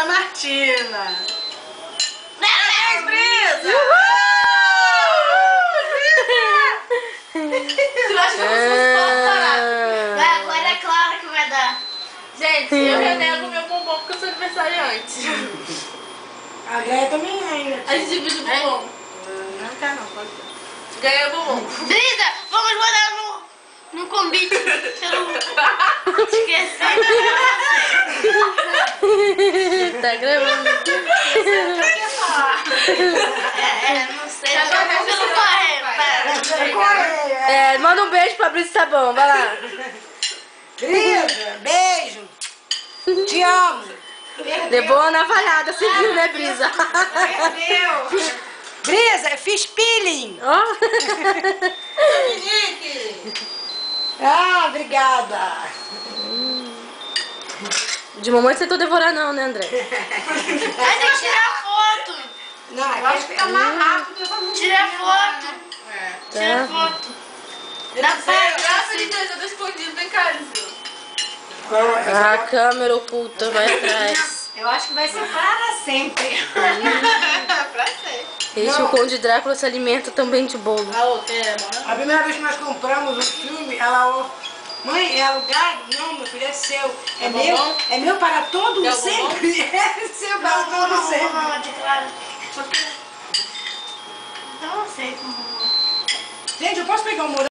da Martina. Parabéns, Brisa! Eu acho que eu vou parar. Agora é claro que vai dar. Gente, eu renego meu bombom porque eu sou aniversariante. A Gaia também é ainda. A gente divide o bombom. Não quer não, pode ser. Ganha bombom. Brisa, vamos mandar no convite. Esqueci. Tá gravando. Não sei. Pelo correio. É, manda um beijo pra Brisa, tá bom, vai lá. Brisa, beijo. Te amo. Levou a navalhada, você viu, né, Brisa? Perdeu. Brisa, fiz peeling. Ó. Dominique! Ah, obrigada. De mamãe você tô devorando não, né, André? Mas tem que tirar foto. Não, Eu acho que tá mais rápido. Tira foto. Tira Tá. foto. Graças a Deus, eu tô escondido, vem cá, Lizinho. A câmera oculta vai atrás. Eu acho que vai ser para sempre. Pra ser. Esse o Conde Drácula se alimenta também de bolo. A outra é bom. A primeira vez que nós compramos o filme, ela falou, mãe, é alugado? Não, meu filho, é seu. É meu, bombom? é meu para todo Quer o sempre. É seu para todo sempre. Não, declaro. Não sei como. Gente, eu posso pegar um morango?